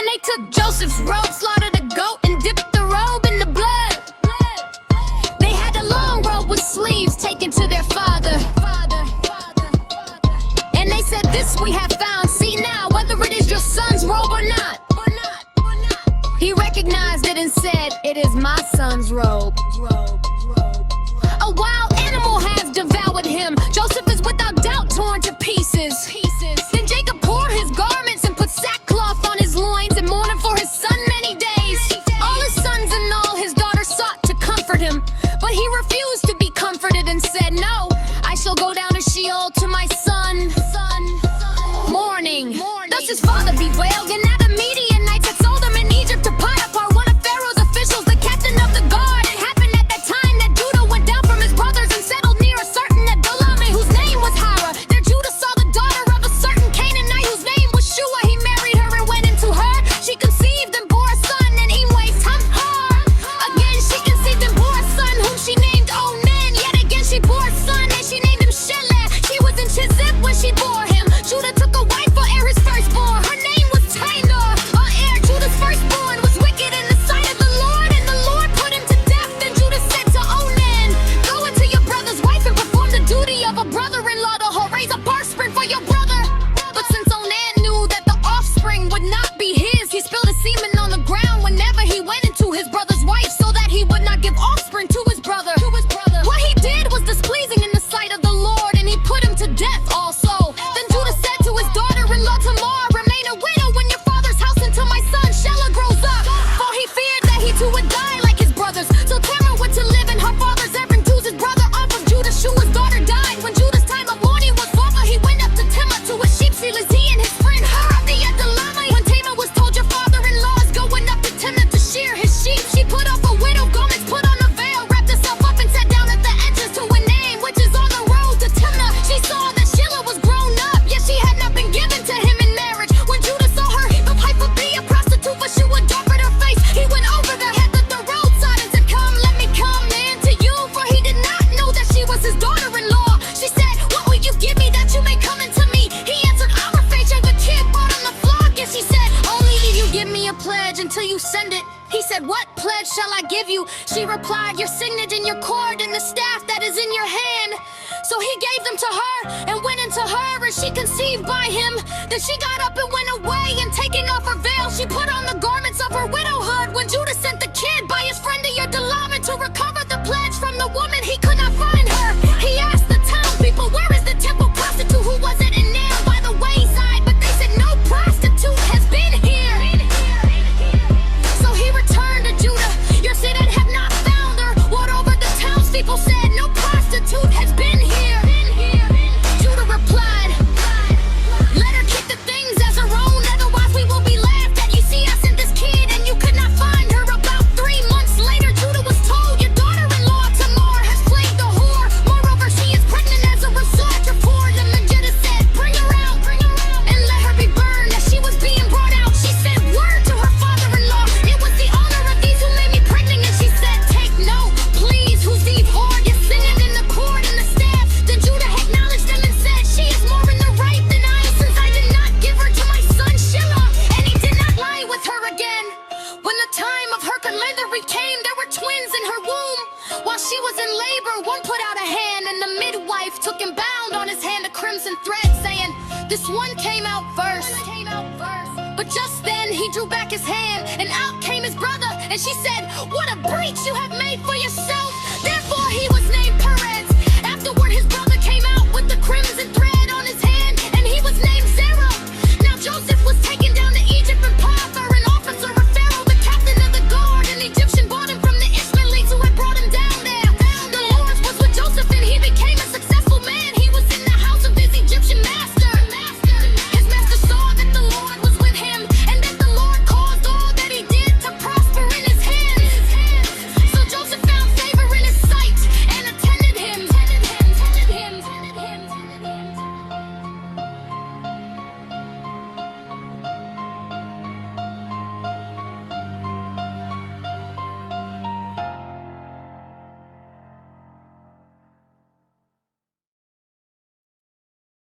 And they took Joseph's robe, slaughtered a goat, and dipped the robe in the blood. They had a long robe with sleeves taken to their father. And they said, "This we have found. See now whether it is your son's robe or not." He recognized it and said, "It is my son's robe." A wild animal has devoured him. Joseph is without doubt torn to pieces. Then Jacob tore his garments and put sackcloth on his loins and mourned for his son many days. All his sons and all his daughters sought to comfort him, but he refused to be comforted and said, "No, I shall go down to Sheol to my son." Mourning. Thus his father bewailed, and now the Midianites had sold him in Egypt to Potiphar, one of Pharaoh's officials, the captain of the guard. It happened at that time that Judah went down from his brothers and settled near a certain Adullam, whose name was Hira. There Judah saw the daughter of a certain Canaanite whose name was Shua. He married her and went into her. She conceived and bore a son, and Emway Tamhar. Again she conceived and bore a son, whom she named Onan. Yet again she bore a son, and she named him SCHLAP. She was in Chizib when she bore him. Judah took a wife for Er, his firstborn. Her name was Tamar. Er, Judah's firstborn, was wicked in the sight of the Lord, and the Lord put him to death. Then Judah said to Onan, "Go into your brother's wife and perform the duty of a brother-in-law to her. Raise a offspring for your brother." But since Onan knew that the offspring would not be his, he spilled his semen on the ground whenever he went into his brother's wife, so that he would not give offspring to his brother. What he did was displeasing in the sight of the Lord, and he put him to death also. Then Judah said to his daughter-in-law Tamar, "Remain a widow in your father's house until my son Shelah grows up." For he feared that he too would die like his brothers. So Tamar went to live in her father's Ephraim, Judah's brother off of Judah. Shua's daughter died. When Judah's time of mourning was over, he went up to Timnah to his sheep stealers, he and his friend Hur of the Adullamite. When Tamar was told, "Your father-in-law is going up to Timnah to shear his sheep," she put off a widow garments, put on a veil, wrapped herself up, and sat down at the entrance to Enaim, which is on the road to Timnah. She saw that Shelah was grown up, yet she had not been given to him in marriage. When Judah saw her, the pipe would be a prostitute, for she would darken her face. He went over the head of the roadside and said, "Come, let me come in to you," for he did not know that she was his daughter-in-law. She said, "What will you give me that you may come into me?" He answered, "I'm afraid you're the kid born on the flock." And she said, "Only if you give me a pledge until you send it." He said, "What pledge shall I give you?" She replied, "Your signet and your cord and the staff that is in your hand." So he gave them to her and went into her, and she conceived by him. Then she got up and went away, and taking off her veil, she put on the garments of her widowhood. When Judah sent the kid by his friend the Adullam to recover the pledge from the woman, he could not find her. He asked the townspeople, "Where is the temple prostitute who was at Enaim by the wayside?" But they said, "No prostitute has been here." So he returned to Judah. "Your city have not found her." What over the townspeople said, "No prostitute has been here." Judah replied, "Let her keep the things as her own, otherwise we will be laughed at. You see us and this kid, and you could not find her." About 3 months later, Judah was told, "Your daughter-in-law Tamar has played the whore. Moreover, she is pregnant as a result." Therefore the Judah said, "Bring her out, and let her be burned." As she was being brought out, she sent word to her father-in-law, "It was the owner of these who made me pregnant." And she said, "Take note, please, who's these whore? You're singing in the cord and the staff." Then Judah acknowledged them and said, "She is more in the right than I, since I did not give her to my son Shelah." And he did not lie with her again. When the time of her delivery came, there were twins in her womb. While she was in labor, one put out a hand, and the midwife took and bound on his hand a crimson thread, saying, "This one came out first." But just then he drew back his hand, and out came his brother. And she said, "What a breach you have made for yourself." Therefore he was named Perez. Afterward his brother